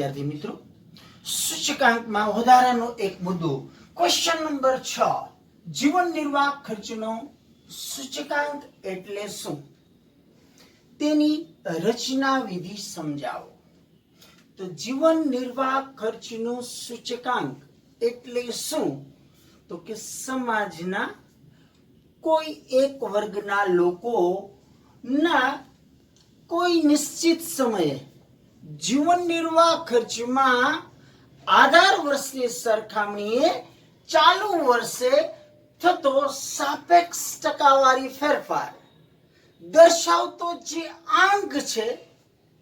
વિદ્યાર્થી મિત્રો, સૂચકાંકમાં વધારાનો એક મુદ્દો ક્વેશ્ચન નંબર 6, જીવન નિર્વાહ ખર્ચનો સૂચકાંક એટલે શું? તેની રચના વિધિ સમજાવો. તો જીવન નિર્વાહ ખર્ચનો સૂચકાંક એટલે શું? તો કે સમાજના કોઈ એક વર્ગના લોકોના કોઈ નિશ્ચિત સમયે જીવન નિર્વાહ ખર્ચમાં આધાર વર્ષની સરખામણીએ ચાલુ વર્ષે થતો સાપેક્ષ ટકાવારી ફેરફાર દર્શાવતો જે આંક છે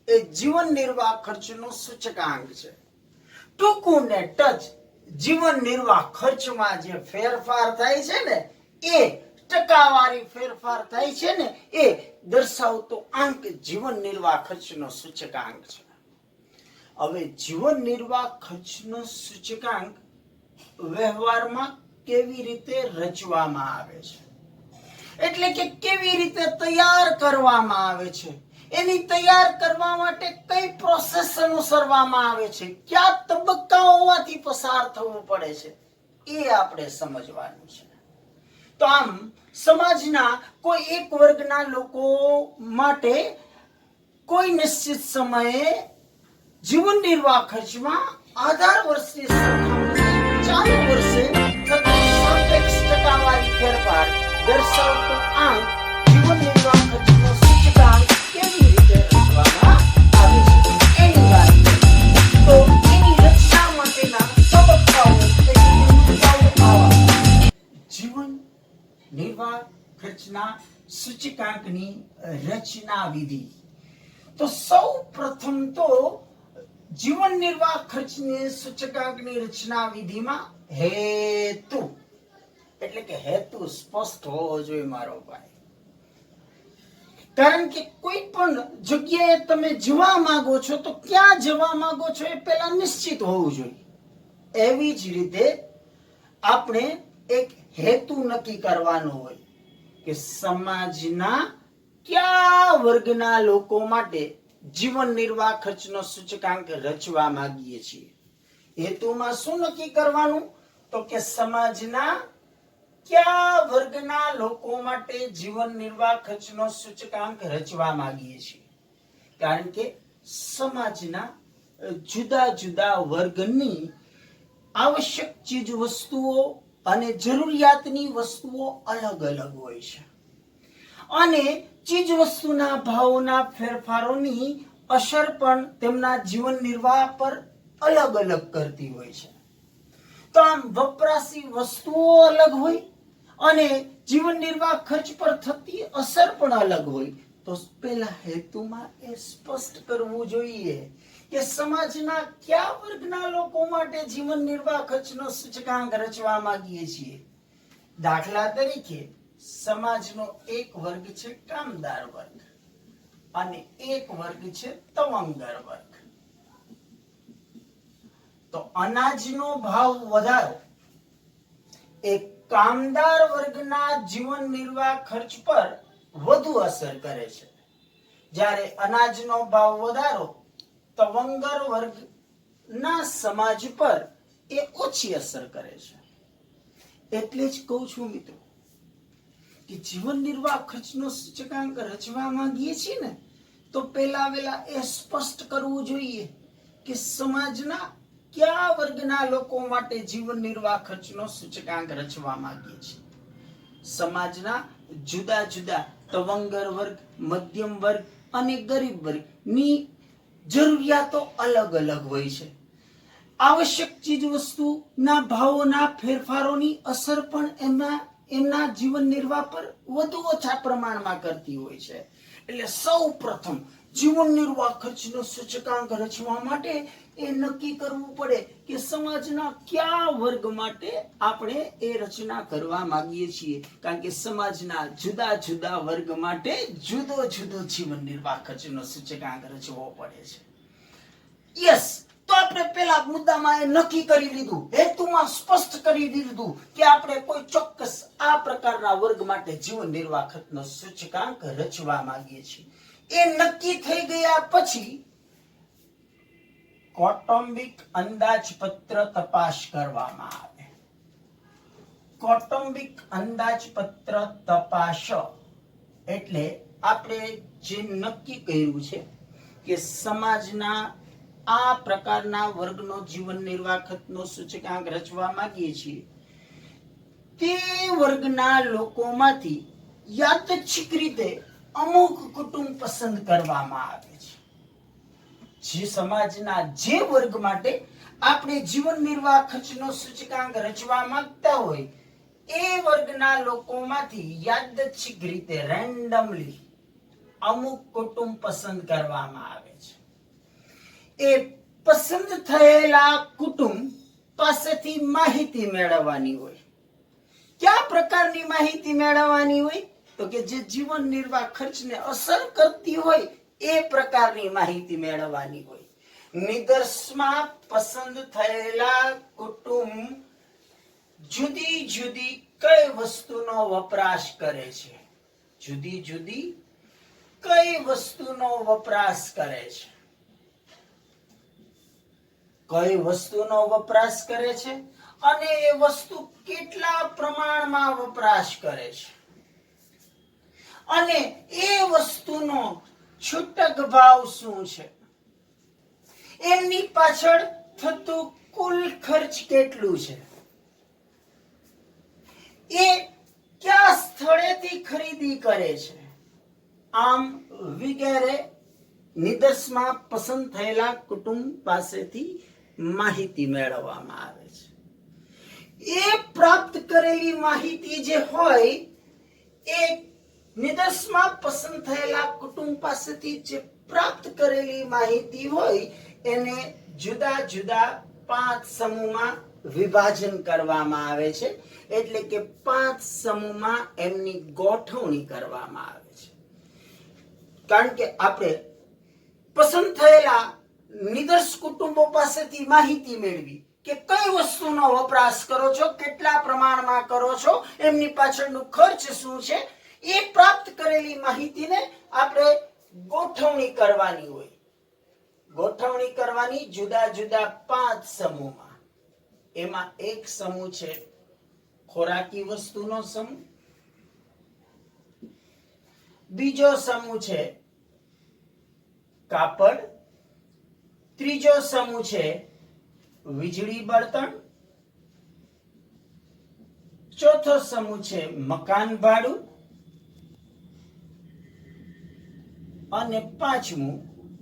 એ જીવન નિર્વાહ ખર્ચનો સૂચકાંક છે. ટૂંકું ને ટચ જીવન નિર્વાહ ખર્ચમાં જે ફેરફાર થાય છે ને એ ટકાવારી ફેરફાર થાય છે ને એ દર્શાવતો આંક જીવન નિર્વાહ ખર્ચનો સૂચકાંક છે. હવે જીવન નિર્વાહ ખર્ચનો સૂચકાંક વ્યવહારમાં કેવી રીતે રચવામાં આવે છે, એટલે કે કેવી રીતે તૈયાર કરવામાં આવે છે, એની તૈયાર કરવા માટે કઈ પ્રોસેસ અનુસરવામાં આવે છે, કયા તબક્કાઓમાંથી પસાર થવું પડે છે, એ આપણે સમજવાનું છે. તો આમ સમાજના કોઈ એક વર્ગના લોકો માટે કોઈ નિશ્ચિત સમયે જીવન નિર્વાહ ખર્ચમાં આધાર વર્ષની સરખામણીએ ચાલુ વર્ષે થતો સાપેક્ષ ટકાવારી ફેરફાર દર્શાવતો આંક જીવન નિર્વાહ ખર્ચનો સૂચકાંક કેવી રીતે રચવામાં આવે છે એની વાત કરીએ. તો એની રચના માટેના તબક્કાઓ આવા. જીવન નિર્વાહ ખર્ચના સૂચકાંકની રચના વિધિ. તો સૌ પ્રથમ તો જીવન નિર્વાહ ખર્ચની સૂચકાંકની રચના વિધિમાં હેતુ એટલે કે હેતુ સ્પષ્ટ હોવો જોઈએ મારો ભાઈ. કારણ કે કોઈ પણ જગ્યાએ તમે જવા માંગો છો તો ક્યાં જવા માંગો છો એ પહેલા નિશ્ચિત હોવું જોઈએ. એવી જ રીતે આપણે એક હેતુ નક્કી કરવાનો હોય કે સમાજના કયા વર્ગના લોકો માટે જીવન નિર્વાહ ખર્ચનો સૂચકાંક રચવા માંગીએ છીએ. હેતુમાં શું નક્કી કરવાનું? તો કે સમાજના કયા વર્ગના લોકો માટે જીવન નિર્વાહ ખર્ચનો સૂચકાંક રચવા માંગીએ છીએ. કારણ કે સમાજના જુદા જુદા વર્ગની આવશ્યક ચીજ વસ્તુઓ અને જરૂરિયાતની વસ્તુઓ અલગ અલગ હોય છે અને ચીજ વસ્તુના ભાવોના ફેરફારોની અસર પણ તેમના જીવન નિર્વાહ પર અલગ અલગ કરતી હોય છે. તો આમ વપરાશી વસ્તુઓ અલગ હોય અને જીવન નિર્વાહ ખર્ચ પર થતી અસર પણ અલગ હોય. તો પહેલા હેતુમાં એ સ્પષ્ટ કરવું જોઈએ કે સમાજના કયા વર્ગના લોકો માટે જીવન નિર્વાહ ખર્ચનો સૂચકાંક રચવા માંગીએ છીએ. દાખલા તરીકે સમાજનો એક વર્ગ છે કામદાર વર્ગ અને એક વર્ગ છે તવંગર વર્ગ. તો અનાજનો ભાવ વધારો એ કામદાર વર્ગના જીવન નિર્વાહ ખર્ચ પર વધુ અસર કરે છે, જ્યારે અનાજનો ભાવ વધારો તવંગર વર્ગના સમાજ પર એ ઓછી અસર કરે છે. એટલે જ કહું છું મિત્રો કે જીવન નિર્વાહ ખર્ચનો સૂચકાંક રચવા માંગીએ છીએ ને તો પહેલા એ સ્પષ્ટ કરવું જોઈએ કે સમાજના કયા વર્ગના લોકો માટે જીવન નિર્વાહ ખર્ચનો સૂચકાંક રચવા માંગીએ છીએ. સમાજના જુદા જુદા તવંગર વર્ગ, મધ્યમ વર્ગ અને ગરીબ વર્ગની જરૂરિયાતો અલગ અલગ હોય છે. આવશ્યક ચીજ વસ્તુના ભાવોના ફેરફારોની અસર પણ એમના જીવન નિર્વાહ પર વધુ ઓછા પ્રમાણમાં કરતી હોય છે. એટલે સૌ પ્રથમ જીવન નિર્વાહ ખર્ચનો સૂચકાંક રચવા માટે એ નક્કી કરવું પડે કે સમાજના કયા વર્ગ માટે આપણે એ રચના કરવા માંગીએ છીએ. કારણ કે સમાજના જુદા જુદા વર્ગ માટે જુદો જુદો જીવન નિર્વાહ ખર્ચનો સૂચકાંક રચવો પડે છે. યસ, તો આપણે પેલા મુદ્દામાં એ નક્કી કરી લીધું, હેતુમાં સ્પષ્ટ કરી દીધું કે આપણે કોઈ ચોક્કસ આ પ્રકારના વર્ગ માટે જીવન નિર્વાહ ખર્ચનો સૂચકાંક રચવા માંગીએ છીએ. એ નક્કી થઈ ગયા પછી કૌટુંબિક અંદાજપત્ર તપાસ કરવામાં આવે. કૌટુંબિક અંદાજપત્ર તપાસ એટલે આપણે જે નક્કી કર્યું છે કે સમાજના આ પ્રકારના વર્ગનો જીવન નિર્વાહ ખર્ચનો સૂચકાંક રચવા માંગીએ છીએ, તે વર્ગના લોકોમાંથી યાદચ્છિક રીતે અમુક કુટુંબ પસંદ કરવામાં આવે છે. જે સમાજના જે વર્ગ માટે આપણે જીવન નિર્વાહ ખર્ચનો સૂચકાંક રચવા માંગતા હોય, એ વર્ગના લોકોમાંથી યાદચ્છિક રીતે રેન્ડમલી અમુક કુટુંબ પસંદ કરવામાં આવે છે. એ પસંદ થયેલા કુટુંબ પાસેથી માહિતી મેળવવાની હોય. કયા પ્રકારની માહિતી મેળવવાની હોય? તો કે જે જીવન નિર્વાહ ખર્ચને અસર કરતી હોય એ પ્રકારની માહિતી મેળવવાની હોય. નિદર્શમાં પસંદ થયેલા કુટુંબ જુદી જુદી કઈ વસ્તુનો વપરાશ કરે છે? જુદી જુદી કઈ વસ્તુનો વપરાશ કરે છે? કઈ વસ્તુનો વપરાશ કરે છે અને એ વસ્તુ કેટલા પ્રમાણમાં વપરાશ કરે છે, અને એ વસ્તુનો છૂટક ભાવ શું છે, એમની પાછળ થતું કુલ ખર્ચ કેટલું છે, એ કયા સ્થળેથી ખરીદી કરે છે, આમ વગેરે નિદર્શમાં પસંદ થયેલા કુટુંબ પાસેથી માહિતી મેળવવામાં આવે છે. એ પ્રાપ્ત કરેલી માહિતી જે હોય, એ નિદર્શમાં પસંદ થયેલા કુટુંબ પાસેથી જે પ્રાપ્ત કરેલી માહિતી હોય એને જુદા જુદા 5 સમૂહમાં વિભાજન કરવામાં આવે છે. એટલે કે 5 સમૂહમાં એમની ગોઠવણી કરવામાં આવે છે. કારણ કે આપણે પસંદ થયેલા નિદર્શ કુટુંબો પાસેથી માહિતી મેળવી કે કઈ વસ્તુનો વપરાશ કરો છો, કેટલા પ્રમાણમાં કરો છો, એમની પાછળનું ખર્ચ શું છે, એ પ્રાપ્ત કરેલી માહિતીને આપણે ગોઠવણી કરવાની હોય. ગોઠવણી કરવાની જુદા જુદા 5 સમૂહમાં. એમાં એક સમૂહ છે ખોરાકી વસ્તુનો સમૂહ, બીજો સમૂહ છે કાપડ, ત્રીજો સમૂહ છે વીજળી બળતણ, ચોથો સમૂહ છે મકાન ભાડું, અને પાંચમું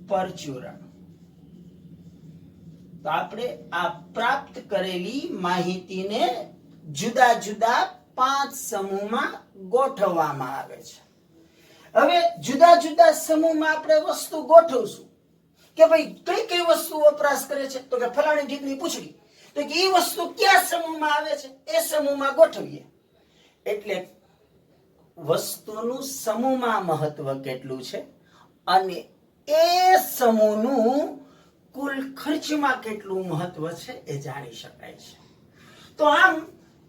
પરચુરણ. તો આપણે આ પ્રાપ્ત કરેલી માહિતીને જુદા જુદા 5 સમૂહમાં ગોઠવવામાં આવે છે. હવે જુદા જુદા સમૂહમાં આપણે વસ્તુ ગોઠવશું કે ભાઈ કઈ કઈ વસ્તુ વપરાશ કરે છે, તો કે ફલાણી ઢીકણી પૂછડી, તો કે એ વસ્તુ કયા સમૂહમાં આવે છે એ સમૂહમાં ગોઠવીએ. એટલે વસ્તુનું સમૂહમાં મહત્વ કેટલું છે અને એ સમૂહનું કુલ ખર્ચમાં કેટલું મહત્વ છે એ જાણી શકાય છે. તો આમ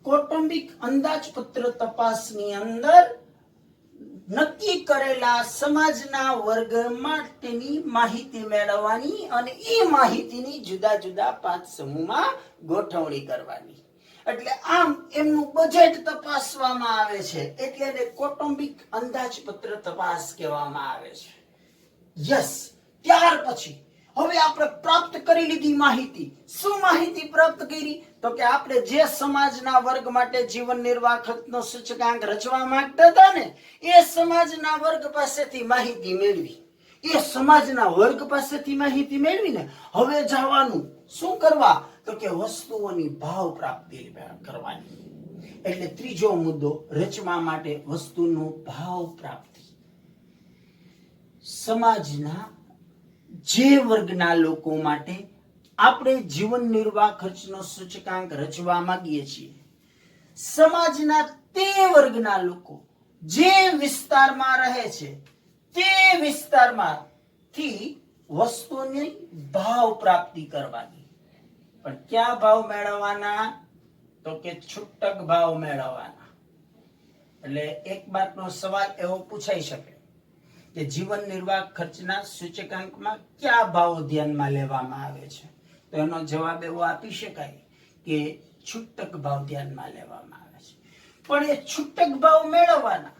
કૌટુંબિક અંદાજપત્ર તપાસની અંદર નક્કી કરેલા સમાજના વર્ગ માટેની માહિતી મેળવવાની અને એ માહિતીની જુદા જુદા 5 સમૂહમાં ગોઠવણી કરવાની. એટલે આમ એમનું બજેટ તપાસવામાં આવે છે, એટલે એને કૌટુંબિક અંદાજપત્ર તપાસ કહેવામાં આવે છે. યસ, ત્યાર પછી હવે આપણે પ્રાપ્ત કરી લીધી માહિતી. શું માહિતી પ્રાપ્ત કરી? તો કે આપણે જે સમાજના વર્ગ માટે જીવન નિર્વાહ ખર્ચનો સૂચકાંક રચવા માંગતા હતા ને, એ સમાજના વર્ગ પાસેથી માહિતી મેળવી. એ સમાજના વર્ગ પાસેથી માહિતી મેળવીને હવે જવાનું શું કરવા? તો કે વસ્તુઓની ભાવ પ્રાપ્તિ કરવાની. એટલે ત્રીજો મુદ્દો રચવા માટે વસ્તુનો ભાવ પ્રાપ્તિ. સમાજના જે વર્ગના લોકો માટે આપણે જીવન નિર્વાહ ખર્ચનો સૂચકાંક રચવા માંગીએ છીએ, સમાજના તે વર્ગના લોકો જે વિસ્તારમાં રહે છે તે વિસ્તારમાંથી વસ્તુની ભાવ પ્રાપ્તિ કરવાની. પણ ક્યાં ભાવ મેળવવાના? તો કે છૂટક ભાવ મેળવવાના. એટલે એક માર્કનો સવાલ એવો પૂછાઈ શકે કે જીવન નિર્વાહ ખર્ચના સૂચકાંકમાં કયા ભાવો ધ્યાનમાં લેવામાં આવે છે? તો એનો જવાબ એવો આપી શકાય કે છૂટક ભાવ ધ્યાનમાં લેવામાં આવે છે. પણ એ છૂટક ભાવ મેળવવાના,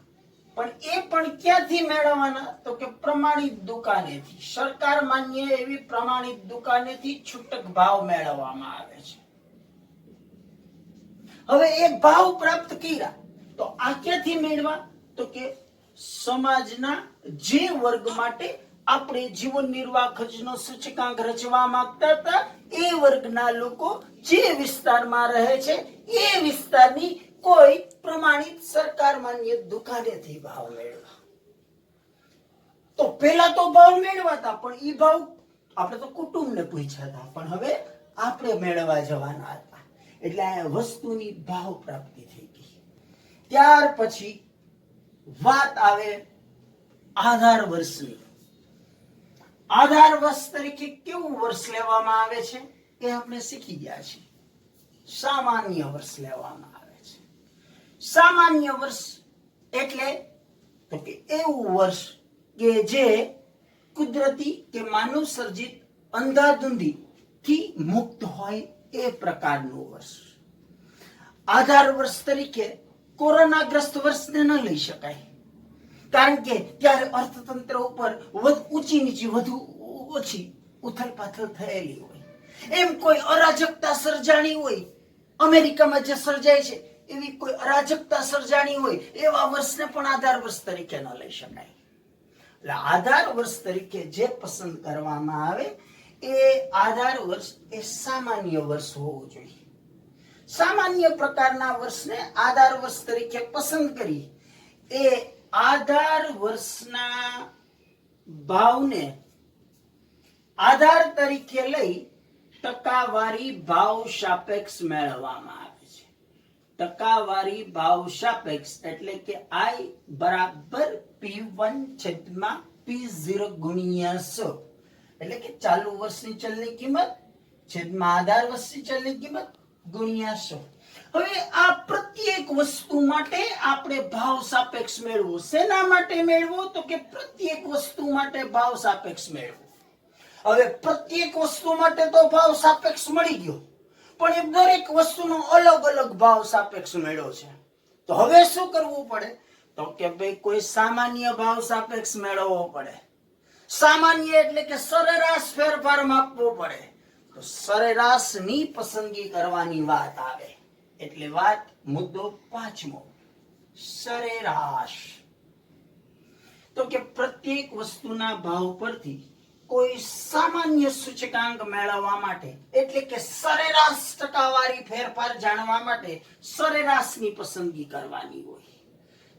પણ એ પણ ક્યાંથી મેળવવાના? તો કે પ્રમાણિત દુકાનેથી, સરકાર માન્ય એવી પ્રમાણિત દુકાનેથી છૂટક ભાવ મેળવવામાં આવે છે. હવે એક ભાવ પ્રાપ્ત કર્યા તો આ ક્યાંથી મેળવા? તો કે સમાજના જે વર્ગ માટે આપણે જીવન નિર્વાહ ખર્ચનો સૂચકાંક રચવા માંગતા હતા એ વર્ગના લોકો જે વિસ્તારમાં રહે છે એ વિસ્તારની કોઈ પ્રમાણિત સરકાર માન્ય દુકાનેથી ભાવ મેળવા. તો પહેલા તો ભાવ મેળવાતા, પણ એ ભાવ આપણે તો કુટુંબને પૂછ્યા હતા, પણ હવે આપણે મેળવવા જવાના હતા. એટલે આ વસ્તુની ભાવ પ્રાપ્તિ થઈ ગઈ. ત્યાર પછી વાત આવે આધાર વર્ષની. આધાર વર્ષ તરીકે કેવું વર્ષ લેવામાં આવે છે એ આપણે શીખી ગયા છીએ. સામાન્ય વર્ષ લેવામાં આવે છે. સામાન્ય વર્ષ એટલે તો કે એવું વર્ષ કે જે કુદરતી કે માનવ સર્જિત અંધાધુંધી થી મુક્ત હોય એ પ્રકારનું વર્ષ. આધાર વર્ષ તરીકે કોરોનાગ્રસ્ત વર્ષને ન લઈ શકાય, કારણ કે ત્યારે અર્થતંત્ર ઉપર ઊંચી નીચી વધુ ઓછી ઉથલપાથલ થયેલી હોય. એમ કોઈ અરાજકતા સર્જાણી હોય, અમેરિકામાં જે સર્જાય છે એવી કોઈ અરાજકતા સર્જાણી હોય, એવા વર્ષને પણ આધાર વર્ષ તરીકે ન લઈ શકાય. એટલે આધાર વર્ષ તરીકે જે પસંદ કરવામાં આવે એ આધાર વર્ષ એ સામાન્ય વર્ષ હોવું જોઈએ. સામાન્ય પ્રકારના વર્ષને આધાર વર્ષ તરીકે પસંદ કરી એ આધાર વર્ષના ભાવને આધાર તરીકે લઈ ટકાવારી ભાવ સાપેક્ષ મેળવવામાં આવે છે. ટકાવારી ભાવ સાપેક્ષ એટલે કે I બરાબર P1 છેદમાં P0 ગુણ્યા 100, એટલે કે ચાલુ વર્ષની ચલની કિંમત છેદમાં આધાર વર્ષની ચલની કિંમત ગુણ્યા 100. હવે આ પ્રત્યેક વસ્તુ માટે આપણે ભાવ સાપેક્ષ મેળવો. શેના માટે મેળવો? તો કે પ્રત્યેક વસ્તુ માટે ભાવ સાપેક્ષ મેળવો. હવે પ્રત્યેક વસ્તુ માટે તો ભાવ સાપેક્ષ મળી ગયો, પણ એ દરેક વસ્તુનો અલગ અલગ ભાવ સાપેક્ષ મેળવ્યો છે. તો હવે શું કરવું પડે? તો કે ભાઈ કોઈ સામાન્ય ભાવ સાપેક્ષ મેળવવો પડે. સામાન્ય એટલે કે સરેરાશ ફેરફાર માપવો પડે. તો સરેરાશની પસંદગી કરવાની વાત આવે. એટલે વાત મુદ્દો 5મો, સરેરાશ. તો કે પ્રત્યેક વસ્તુના ભાવ પરથી કોઈ સામાન્ય સૂચકાંક મેળવવા માટે, એટલે કે સરેરાશ ટકાવારી ફેરફાર જાણવા માટે સરેરાશની પસંદગી કરવાની હોય.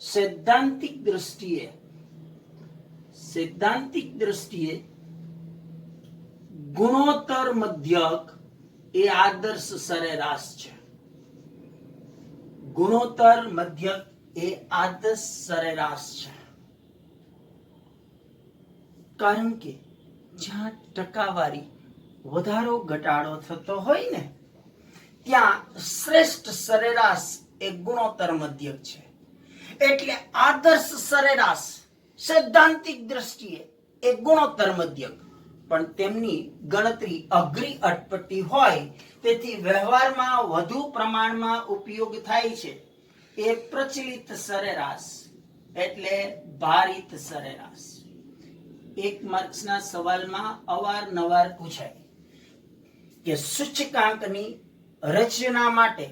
સૈદ્ધાંતિક દ્રષ્ટિએ ગુણોત્તર મધ્યક એ આદર્શ સરેરાશ છે. ગુણોત્તર મધ્યક એ આદર્શ સરેરાશ છે, કારણ કે જ્યાં ટકાવારી વધારો ઘટાડો થતો હોય ને ત્યાં શ્રેષ્ઠ સરેરાશ એ ગુણોત્તર મધ્યક છે. એટલે આદર્શ સરેરાશ સૈદ્ધાંતિક દ્રષ્ટિએ એ ગુણોત્તર મધ્યક, પણ તેમની ગણતરી અઘરી અટપટી હોય તેથી વ્યવહારમાં વધુ પ્રમાણમાં ઉપયોગ થાય છે એ પ્રચલિત સરેરાશ એટલે ભારિત સરેરાશ. 1 માર્ક્સના સવાલમાં અવારનવાર પૂછાય કે સૂચકાંકની રચના માટે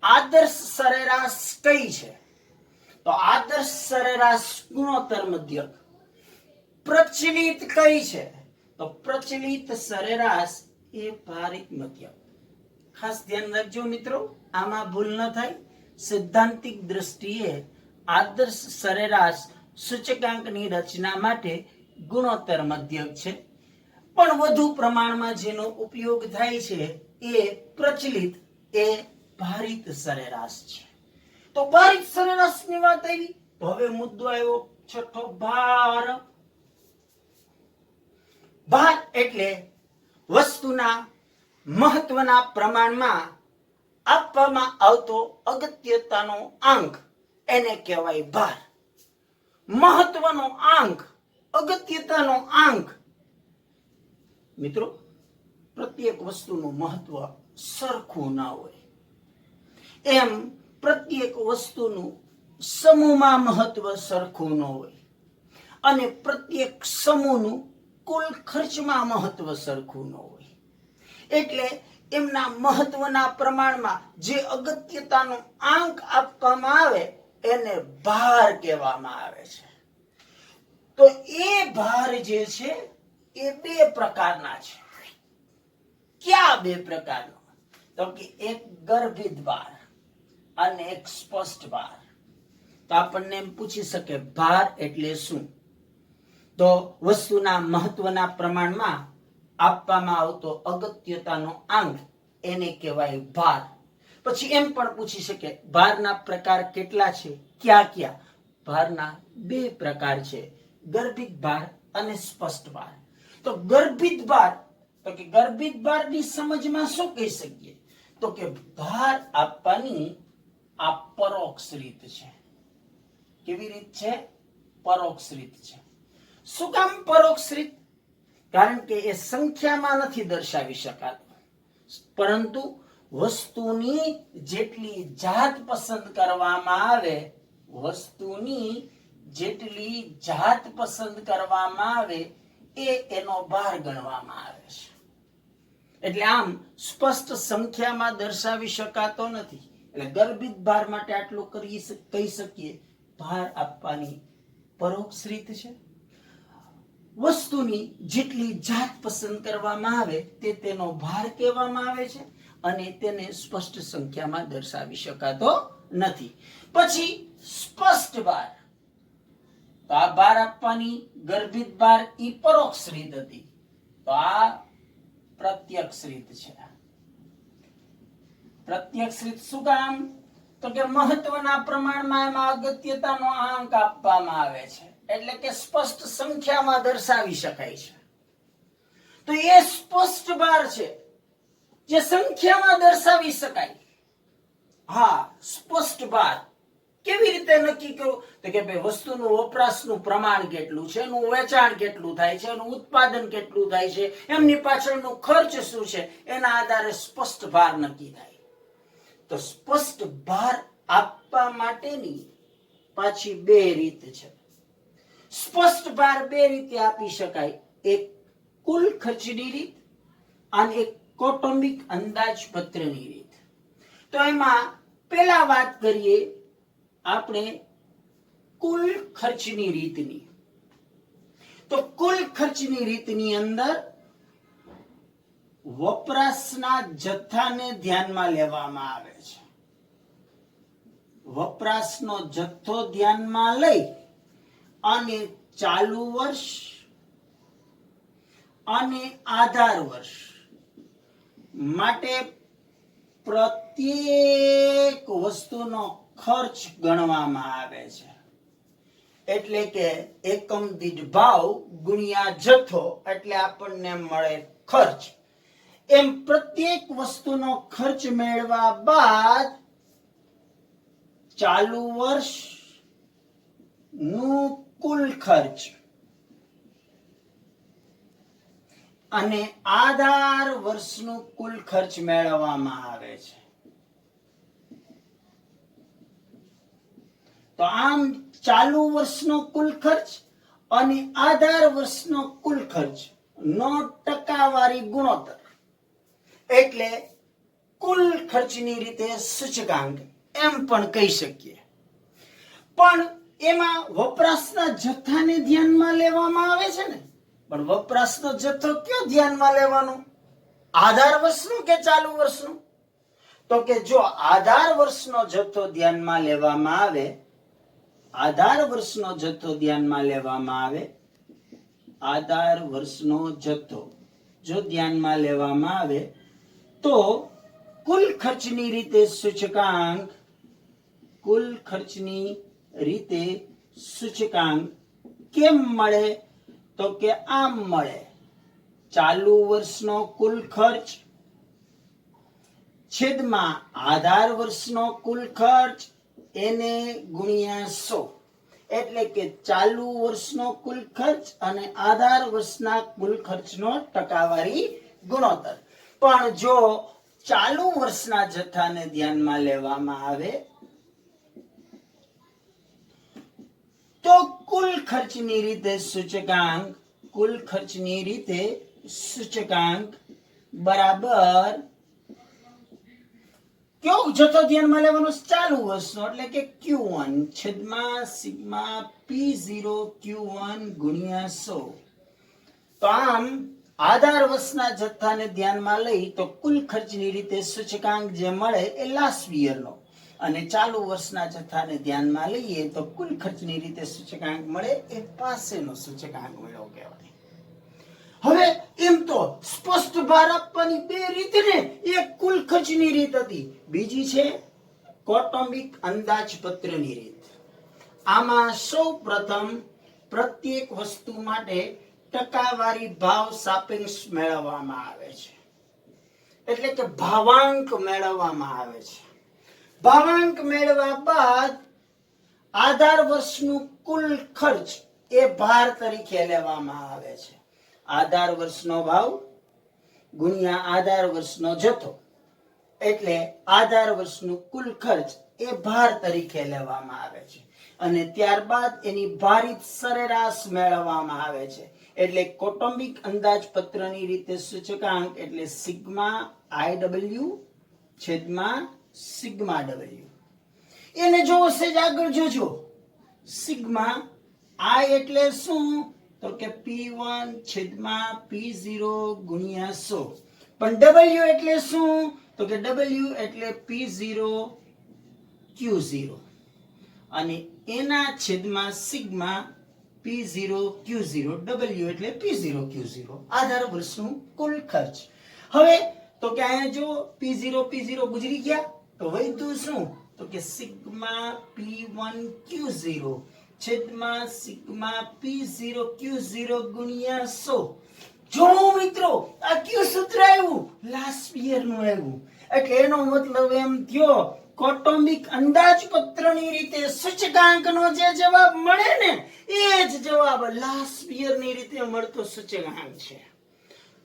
આદર્શ સરેરાશ કઈ છે? તો આદર્શ સરેરાશ ગુણોત્તર મધ્યક. પ્રચલિત કઈ છે? તો પ્રચલિત સરેરાશ એ ભારિત મધ્યક. ખાસ ધ્યાન રાખજો મિત્રો, આમાં ભૂલ ન થાય. સૈદ્ધાંતિક દ્રષ્ટિએ આદર્શ સરેરાશ સૂચકાંકની રચના માટે ગુણોત્તર મધ્યક છે, પણ વધુ પ્રમાણમાં જેનો ઉપયોગ થાય છે એ પ્રચલિત એ ભારિત સરેરાશ છે. તો ભારિત સરેરાશની વાત આવી તો હવે મુદ્દો આવ્યો છઠ્ઠો, ભાર. ભાર એટલે વસ્તુના મહત્વના પ્રમાણમાં આપવામાં આવતો અગત્યતાનો આંક, એને કહેવાય ભાર. મહત્વનો આંક, અગત્યતાનો આંક. મિત્રો, પ્રત્યેક વસ્તુનું મહત્વ સરખું ના હોય. એમ પ્રત્યેક વસ્તુનું સમૂહમાં મહત્વ સરખું ન હોય અને પ્રત્યેક સમૂહનું કુલ ખર્ચમાં મહત્વ સરખું ન હોય. એટલે એમના મહત્વના પ્રમાણમાં જે અગત્યતાનો આંક આપવામાં આવે એને ભાર કહેવામાં આવે છે. તો એ ભાર જે છે એ બે પ્રકારના છે. ક્યાં બે પ્રકારનો? તો કે એક ગર્ભિત ભાર અને એક સ્પષ્ટ ભાર. તો આપણને એમ પૂછી શકે ભાર એટલે શું? તો વસ્તુના મહત્વના પ્રમાણમાં આપવામાં આવતો અગત્યતાનો આંક એને કહેવાય ભાર. પછી એમ પણ પૂછી શકે ભારના પ્રકાર કેટલા છે, ક્યાં ક્યાં? ભારના બે પ્રકાર છે, ગર્ભિત ભાર અને સ્પષ્ટ ભાર. તો ગર્ભિત ભાર, તો કે ગર્ભિત ભારની સમજમાં શું કહી શકીએ? તો કે ભાર આપવાની આ પરોક્ષ રીત છે. કેવી રીત છે? પરોક્ષ રીત છે. શું કામ પરોક્ષ રીત? કારણ કે એ સંખ્યામાં નથી દર્શાવી શકાતું, પરંતુ વસ્તુની જેટલી જાત પસંદ કરવામાં આવે, વસ્તુની જેટલી જાત પસંદ કરવામાં આવે એ એનો ભાર ગણવામાં આવે છે. એટલે આમ સ્પષ્ટ સંખ્યામાં દર્શાવી શકાતો નથી. એટલે ગર્ભિત ભાર માટે આટલું કહી શકીએ, ભાર આપવાની પરોક્ષ રીત છે. વસ્તુની જેટલી જાત પસંદ કરવામાં આવે તે તેનો ભાર કહેવામાં આવે છે અને તેને સ્પષ્ટ સંખ્યામાં દર્શાવી શકાતો નથી. પછી સ્પષ્ટ ભાર. તો આ ભાર આપવાની ગર્ભિત ભાર ઈ પરોક્ષ રીત હતી. તો આ પ્રત્યક્ષ રીત છે. પ્રત્યક્ષ રીત શું કામ? તો કે મહત્વના પ્રમાણમાં એમાં અગત્યતાનો આંક આપવામાં આવે છે, એટલે કે સ્પષ્ટ સંખ્યામાં દર્શાવી શકાય છે. તો એ સ્પષ્ટ ભાર છે જે સંખ્યામાં દર્શાવી શકાય. હા, સ્પષ્ટ ભાર કેવી રીતે નક્કી કરવું? તો કે ભાઈ વસ્તુનું વપરાશનું પ્રમાણ કેટલું છે, એનું વેચાણ કેટલું થાય છે, એનું ઉત્પાદન કેટલું થાય છે, એમની પાછળનું ખર્ચ શું છે, એના આધારે સ્પષ્ટ ભાર નક્કી થાય. તો સ્પષ્ટ ભાર આપવા માટેની પાછી બે રીત છે. સ્પષ્ટ ભાર બે રીતે આપી શકાય, એક કુલ ખર્ચની રીત અને એક કૌટુંબિક અંદાજપત્રની રીત. તો એમાં પહેલા વાત કરીએ આપણે કુલ ખર્ચની રીતની. તો કુલ ખર્ચની રીતની અંદર વપરાશના જથ્થાને ધ્યાનમાં લેવામાં આવે છે. વપરાશનો જથ્થો ધ્યાનમાં લઈ અને ચાલુ વર્ષ અને આધાર વર્ષ માટે પ્રત્યેક વસ્તુનો ખર્ચ ગણવામાં આવે છે. એટલે કે એકમ દીઠ ભાવ ગુણ્યા જથ્થો એટલે આપણને મળે ખર્ચ. એમ પ્રત્યેક વસ્તુનો ખર્ચ મેળવ્યા બાદ ચાલુ વર્ષ નું કુલ ખર્ચ અને આધાર વર્ષનું કુલ ખર્ચ મેળવવામાં આવે છે. તો આમ ચાલુ વર્ષનો કુલ ખર્ચ અને આધાર વર્ષનો કુલ ખર્ચ નો ટકાવારી ગુણોત્તર એટલે કુલ ખર્ચની રીતે સૂચકાંક એમ પણ કહી શકીએ. પણ એમાં વપરાશના જથ્થાને ધ્યાનમાં લેવામાં આવે છે ને. પણ વપરાશનો જથ્થો કયો ધ્યાનમાં લેવાનો? આધાર વર્ષનો કે ચાલુ વર્ષનો? તો કે જો આધાર વર્ષનો જથ્થો ધ્યાનમાં લેવામાં આવે, આધાર વર્ષનો જથ્થો ધ્યાનમાં લેવામાં આવે, આધાર વર્ષનો જથ્થો જો ધ્યાનમાં લેવામાં આવે તો કુલ ખર્ચની રીતે સૂચકાંક, કુલ ખર્ચની રીતે સૂચકાંક કેમ મળે? તો કે આમ મળે, ચાલુ વર્ષનો કુલ ખર્ચ છેદમાં આધાર વર્ષનો કુલ ખર્ચ એને ગુણ્યા 100. એટલે કે ચાલુ વર્ષનો કુલ ખર્ચ અને આધાર વર્ષના કુલ ખર્ચનો ટકાવારી ગુણોત્તર. પણ જો ચાલુ વર્ષના જથ્થાને ધ્યાનમાં લેવામાં આવે તો કુલ ખર્ચની રીતે સૂચકાંક બરાબર કયો જથ્થો ધ્યાનમાં લેવાનો? ચાલુ વર્ષનો, એટલે કે Q1 છેદમાં સિગ્મા P0 Q1 ગુણ્યા 100. તો આમ આધાર વર્ષના જથ્થાને ધ્યાનમાં લઈ તો કુલ ખર્ચની રીતે સૂચકાંક જે મળે એ લાસ્ટ યરનો, અને ચાલુ વર્ષના જથ્થાને ધ્યાનમાં લઈએ તો કુલ ખર્ચની રીતે સૂચકાંક મળે એ પાસેનો સૂચકાંક મેળવો કહેવાય. હવે એમ તો સ્પષ્ટ ભાર આપવાની બે રીત ને, એક કુલ ખર્ચની રીત હતી, બીજી છે કૌટુંબિક અંદાજપત્રની રીત. આમાં સૌ પ્રથમ પ્રત્યેક વસ્તુ માટે ટકાવારી ભાવ સાપેક્ષ મેળવવામાં આવે છે, એટલે કે ભાવાંક મેળવવામાં આવે છે. ભાવાંક મેળવ્યા બાદ આધાર વર્ષનું કુલ ખર્ચ એ ભાર તરીકે લેવામાં આવે છે. આધાર વર્ષનો ભાવ ગુણ્યા આધાર વર્ષનો જથ્થો, એટલે આધાર વર્ષનું કુલ ખર્ચ એ ભાર તરીકે લેવામાં આવે છે. અને ત્યારબાદ એની ભારિત સરેરાશ મેળવવામાં આવે છે, એટલે કૌટુંબિક અંદાજપત્રની રીતે સૂચકાંક એટલે સિગ્મા IW છેદમાં સિગ્મા W. એને જો સેજ આગળ જોજો, સિગ્મા I એટલે શું? તો કે P1 છેદમાં P0 ગુણ્યા 100. પણ W એટલે શું? તો કે W એટલે P0 Q0 અને એના છેદમાં સિગ્મા P0 Q0, W એટલે P0 Q0, આધાર વર્ષનું કુલ ખર્ચ. હવે તો કે અહીંયા જો P0 ગુજરી ગયા તો વધ્યું શું? તો કે સિગ્મા P1 Q0 છેદમાં સિગ્મા P0 Q0 ગુણ્યા 100. જો મિત્રો આ કયું સૂત્ર આવ્યું? લાસ્ટ યર નું આવ્યું. એટલે એનો મતલબ એમ થયો કૌટુંબિક અંદાજપત્રની રીતે સૂચકાંકનો જે જવાબ મળે ને એ જ જવાબ લાસ્ટ યર ની રીતે મળતો સૂચકાંક છે.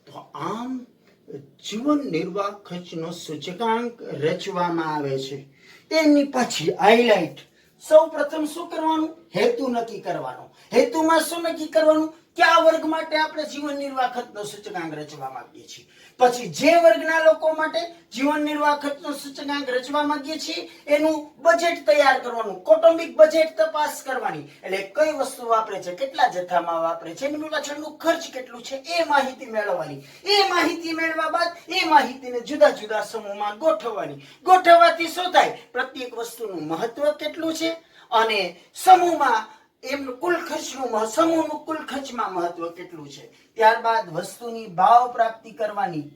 તો આમ જીવન નિર્વાહ ખર્ચનો સૂચકાંક રચવામાં આવે છે. તેની પછી હાઇલાઇટ. સૌ પ્રથમ શું કરવાનું? હેતુ નક્કી કરવાનો. હેતુમાં શું નક્કી કરવાનું? કયા વર્ગ માટે આપણે જીવન નિર્વાહ ખર્ચનો સૂચકાંક રચવા માંગીએ છીએ. પછી જે વર્ગના લોકો માટે જીવન નિર્વાહ ખર્ચનો સૂચકાંક રચવા માંગીએ છીએ એનું બજેટ તૈયાર કરવાનું, કૌટુંબિક બજેટ તપાસ કરવાની, એટલે કઈ વસ્તુ વાપરે છે, કેટલા જથ્થામાં વાપરે છે, એની પાછળનું ખર્ચ કેટલું છે એ માહિતી મેળવવાની. એ માહિતી મેળવ્યા બાદ એ માહિતીને જુદા જુદા સમૂહમાં ગોઠવવાની. ગોઠવવાથી શું થાય? પ્રત્યેક વસ્તુનું મહત્વ કેટલું છે અને સમૂહમાં એમનું કુલ ખર્ચનું સમૂહનું કુલ ખર્ચમાં મહત્વ કેટલું છે. ત્યારબાદ વસ્તુની ભાવ પ્રાપ્તિ કરવાની.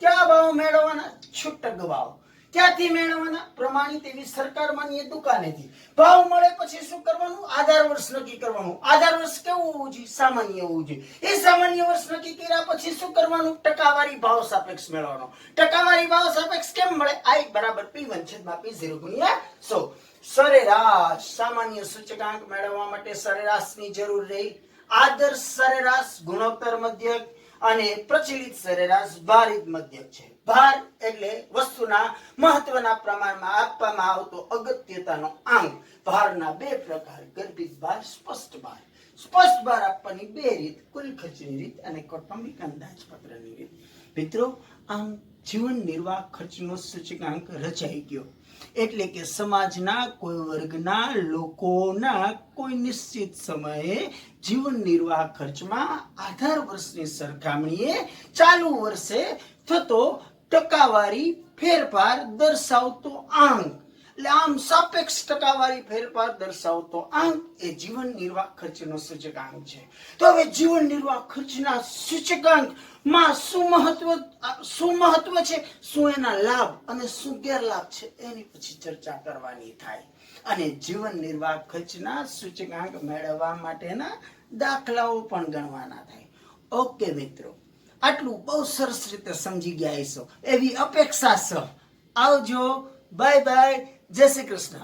ક્યાં ભાવ મેળવવાના? છૂટક ભાવ. ક્યાંથી મેળવવાના? પ્રમાણિત એવી સરકાર માન્ય દુકાનેથી. ભાવ મળે પછી શું કરવાનું? આધાર વર્ષ નક્કી કરવાનું. આધાર વર્ષ કેવું હોવું જોઈએ? સામાન્ય હોવું જોઈએ. એ સામાન્ય વર્ષ નક્કી કર્યા પછી શું કરવાનું? ટકાવારી ભાવ સાપેક્ષ મેળવવાનો. ટકાવારી ભાવ સાપેક્ષ કેમ મળે? I બરાબર P1 છેદમાં P0 ગુણ્યા 100. સરેરાશ. સામાન્ય સૂચકાંક મેળવવા માટે સરેરાશની જરૂર રહી. આદર્શ સરેરાશ ગુણોત્તર મધ્યક અને પ્રચલિત સરેરાશ ભારિત મધ્યક છે. ભાર એટલે વસ્તુના મહત્વના પ્રમાણમાં આપવામાં આવતો અગત્યતાનો આંક. ભારના બે પ્રકાર, ગર્ભિત ભાર, સ્પષ્ટ ભાર. સ્પષ્ટ ભાર આપવાની બે રીત, કુલ ખર્ચની રીત અને કૌટુંબિક અંદાજપત્રની રીત. મિત્રો, આમ જીવન નિર્વાહ ખર્ચનો સૂચકાંક રચાઈ ગયો. એટલે કે સમાજના કોઈ વર્ગના લોકોના કોઈ નિશ્ચિત સમયે જીવન નિર્વાહ ખર્ચમાં આધાર વર્ષની સરખામણીએ ચાલુ વર્ષે થતો ટકાવારી ફેરફાર દર્શાવતો આંક. એટલે આમ સાપેક્ષ ટકાવારી ફેરફાર દર્શાવતો આંક એ જીવન નિર્વાહ ખર્ચનો સૂચકાંક છે. તો હવે જીવન નિર્વાહ ખર્ચના સૂચકાંકમાં શું મહત્વ છે, શું એના લાભ અને શું ગેરલાભ છે એની પછી ચર્ચા કરવાની થાય. અને જીવન નિર્વાહ ખર્ચના સૂચકાંક મેળવવા માટેના દાખલાઓ પણ ગણવાના થાય. ઓકે મિત્રો, આટલું બહુ સરસ રીતે સમજી ગયા હશો એવી અપેક્ષા છે. આવજો, બાય બાય, જય શ્રી કૃષ્ણ.